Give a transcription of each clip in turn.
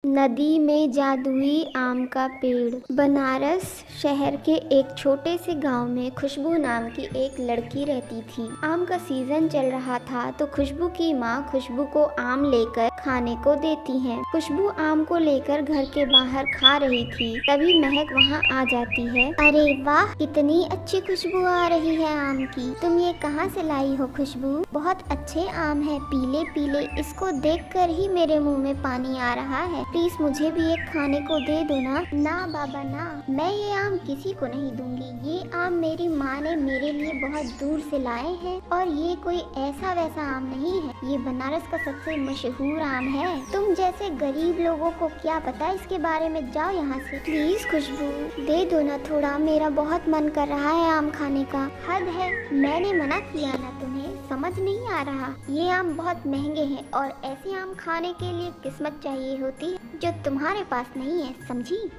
नदी में जादुई आम का पेड़। बनारस शहर के एक छोटे से गांव में खुशबू नाम की एक लड़की रहती थी। आम का सीजन चल रहा था तो खुशबू की माँ खुशबू को आम लेकर खाने को देती है। खुशबू आम को लेकर घर के बाहर खा रही थी, तभी महक वहाँ आ जाती है। अरे वाह, कितनी अच्छी खुशबू आ रही है आम की। तुम ये कहाँ से लाई हो खुशबू? बहुत अच्छे आम है, पीले पीले। इसको देखकर ही मेरे मुंह में पानी आ रहा है। प्लीज मुझे भी एक खाने को दे दो ना। ना बाबा ना, मैं ये आम किसी को नहीं दूंगी। ये आम मेरी माँ ने मेरे लिए बहुत दूर से लाए हैं और ये कोई ऐसा वैसा आम नहीं है। ये बनारस का सबसे मशहूर आम है। तुम जैसे गरीब लोगों को क्या पता इसके बारे में। जाओ यहाँ से। प्लीज खुशबू दे दो ना थोड़ा, मेरा बहुत मन कर रहा है आम खाने का। हद है, मैंने मना किया ना तुम्हें, समझ नहीं आ रहा। ये आम बहुत महंगे हैं और ऐसे आम खाने के लिए किस्मत चाहिए होती है जो तुम्हारे पास नहीं है, समझी?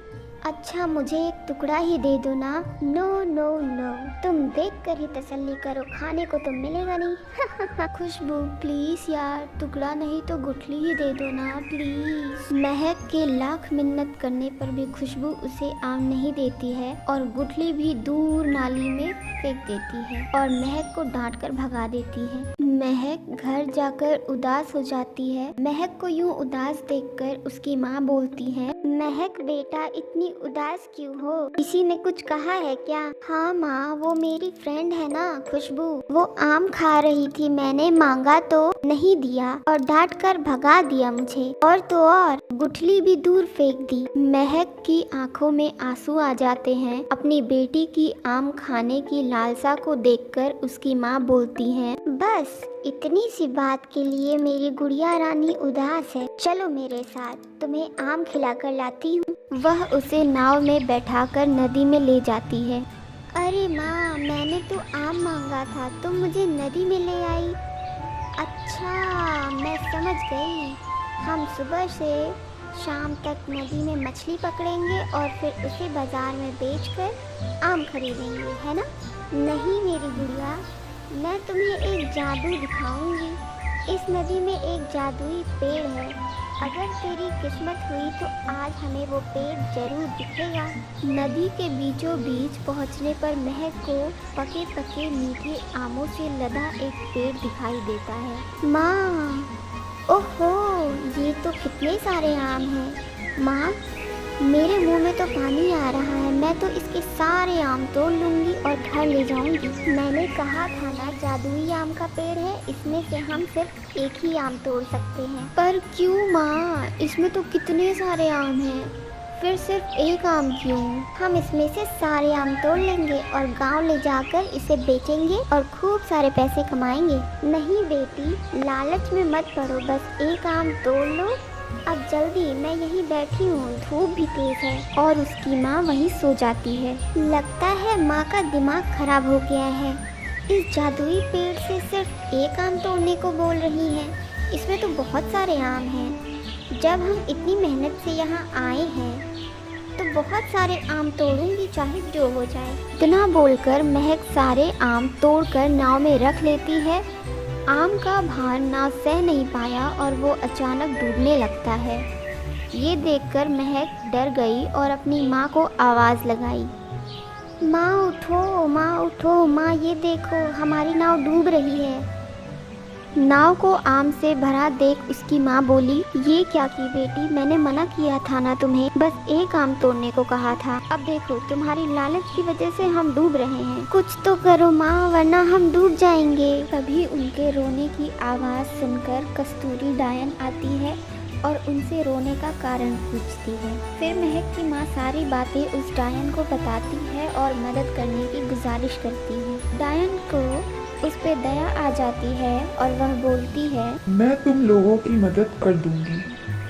अच्छा मुझे एक टुकड़ा ही दे दो ना। नो नो नो, तुम देख कर ही तसल्ली करो, खाने को तो मिलेगा नहीं। खुशबू प्लीज यार, टुकड़ा नहीं तो गुठली ही दे दो ना प्लीज। महक के लाख मिन्नत करने पर भी खुशबू उसे आम नहीं देती है और गुठली भी दूर नाली में फेंक देती है और महक को डांट कर भगा देती है। महक घर जाकर उदास हो जाती है। महक को यूं उदास देखकर उसकी माँ बोलती है, महक बेटा इतनी उदास क्यों हो? किसी ने कुछ कहा है क्या? हाँ माँ, वो मेरी फ्रेंड है ना खुशबू, वो आम खा रही थी, मैंने मांगा तो नहीं दिया और डांट कर भगा दिया मुझे, और तो और गुठली भी दूर फेंक दी। महक की आंखों में आंसू आ जाते हैं। अपनी बेटी की आम खाने की लालसा को देखकर उसकी माँ बोलती है, बस इतनी सी बात के लिए मेरी गुड़िया रानी उदास है। चलो मेरे साथ, तुम्हें आम खिलाकर लाती हूँ। वह उसे नाव में बैठाकर नदी में ले जाती है। अरे माँ, मैंने तो आम मांगा था, तुम मुझे नदी में ले आई। अच्छा मैं समझ गई, हम सुबह से शाम तक नदी में मछली पकड़ेंगे और फिर उसे बाजार में बेचकर आम खरीदेंगे, है ना? नहीं मेरी गुड़िया, मैं तुम्हें एक जादू दिखाऊंगी। इस नदी में एक जादुई पेड़ है, अगर तेरी किस्मत हुई तो आज हमें वो पेड़ जरूर दिखेगा। नदी के बीचों बीच पहुंचने पर महक को पके पके मीठे आमों से लदा एक पेड़ दिखाई देता है। माँ, ओहो, ये तो कितने सारे आम हैं। माँ, मेरे मुंह में तो पानी आ रहा है। मैं तो इसके सारे आम तोड़ लूंगी और घर ले जाऊंगी। मैंने कहा था ना, जादुई आम का पेड़ है, इसमें से हम सिर्फ एक ही आम तोड़ सकते हैं। पर क्यों माँ, इसमें तो कितने सारे आम हैं, फिर सिर्फ एक आम क्यों? हम इसमें से सारे आम तोड़ लेंगे और गांव ले जाकर इसे बेचेंगे और खूब सारे पैसे कमाएंगे। नहीं बेटी, लालच में मत पड़ो, बस एक आम तोड़ लो। अब जल्दी, मैं यहीं बैठी हूँ, धूप भी तेज है। और उसकी माँ वहीं सो जाती है। लगता है माँ का दिमाग खराब हो गया है, इस जादुई पेड़ से सिर्फ एक आम तोड़ने को बोल रही है। इसमें तो बहुत सारे आम हैं। जब हम इतनी मेहनत से यहाँ आए हैं तो बहुत सारे आम तोड़ूंगी, चाहे जो हो जाए। इतना बोलकर महक सारे आम तोड़कर नाव में रख लेती है। आम का भार नाव सह नहीं पाया और वो अचानक डूबने लगता है। ये देखकर महक डर गई और अपनी माँ को आवाज़ लगाई, माँ उठो, माँ उठो, माँ ये देखो हमारी नाव डूब रही है। नाव को आम से भरा देख उसकी माँ बोली, ये क्या की बेटी, मैंने मना किया था ना तुम्हें, बस एक आम तोड़ने को कहा था। अब देखो तुम्हारी लालच की वजह से हम डूब रहे हैं, कुछ तो करो माँ, वरना हम डूब जाएंगे। तभी उनके रोने की आवाज़ सुनकर कस्तूरी डायन आती है और उनसे रोने का कारण पूछती है। फिर महक की माँ सारी बातें उस डायन को बताती है और मदद करने की गुजारिश करती है। डायन को उस पे दया आ जाती है और वह बोलती है, मैं तुम लोगों की मदद कर दूंगी,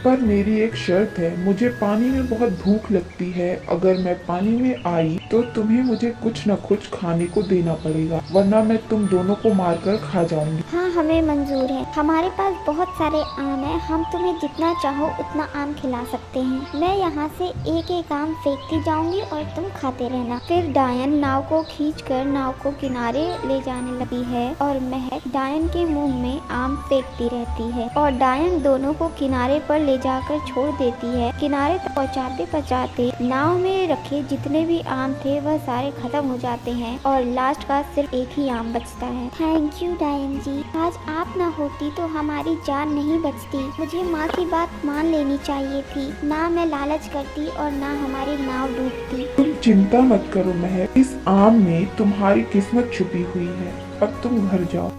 पर मेरी एक शर्त है, मुझे पानी में बहुत भूख लगती है। अगर मैं पानी में आई तो तुम्हें मुझे कुछ न कुछ खाने को देना पड़ेगा, वरना मैं तुम दोनों को मारकर खा जाऊंगी। हाँ हमें मंजूर है, हमारे पास बहुत सारे आम हैं, हम तुम्हें जितना चाहो उतना आम खिला सकते हैं। मैं यहाँ से एक एक आम फेंकती जाऊंगी और तुम खाते रहना। फिर डायन नाव को खींचकर नाव को किनारे ले जाने लगी है और महक डायन के मुंह में आम फेंकती रहती है और डायन दोनों को किनारे पर ले जाकर छोड़ देती है। किनारे तक पहुँचाते पहुँचाते नाव में रखे जितने भी आम थे वह सारे खत्म हो जाते हैं और लास्ट का सिर्फ एक ही आम बचता है। थैंक यू डायन जी, आज आप ना होती तो हमारी जान नहीं बचती। मुझे माँ की बात मान लेनी चाहिए थी, ना मैं लालच करती और ना हमारी नाव डूबती। तुम चिंता मत करो महक, इस आम में तुम्हारी किस्मत छुपी हुई है। अब तुम घर जाओ।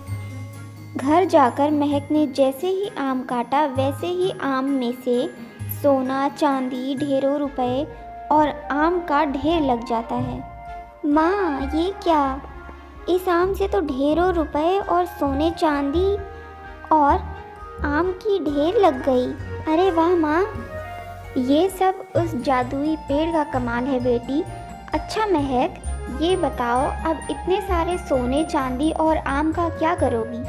घर जाकर महक ने जैसे ही आम काटा वैसे ही आम में से सोना चांदी ढेरों रुपए और आम का ढेर लग जाता है। माँ ये क्या, इस आम से तो ढेरों रुपए और सोने चांदी और आम की ढेर लग गई। अरे वाह माँ, ये सब उस जादुई पेड़ का कमाल है बेटी। अच्छा महक, ये बताओ अब इतने सारे सोने चांदी और आम का क्या करोगी?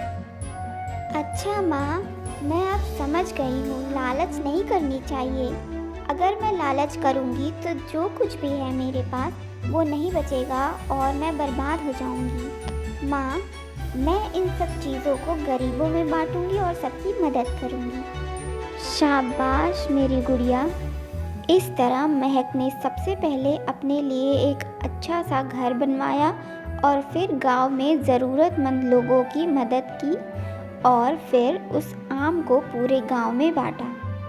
अच्छा माँ, मैं अब समझ गई हूँ, लालच नहीं करनी चाहिए। अगर मैं लालच करूँगी तो जो कुछ भी है मेरे पास वो नहीं बचेगा और मैं बर्बाद हो जाऊँगी। माँ, मैं इन सब चीज़ों को गरीबों में बांटूँगी और सबकी मदद करूँगी। शाबाश मेरी गुड़िया। इस तरह महक ने सबसे पहले अपने लिए एक अच्छा सा घर बनवाया और फिर गांव में ज़रूरतमंद लोगों की मदद की और फिर उस आम को पूरे गांव में बांटा।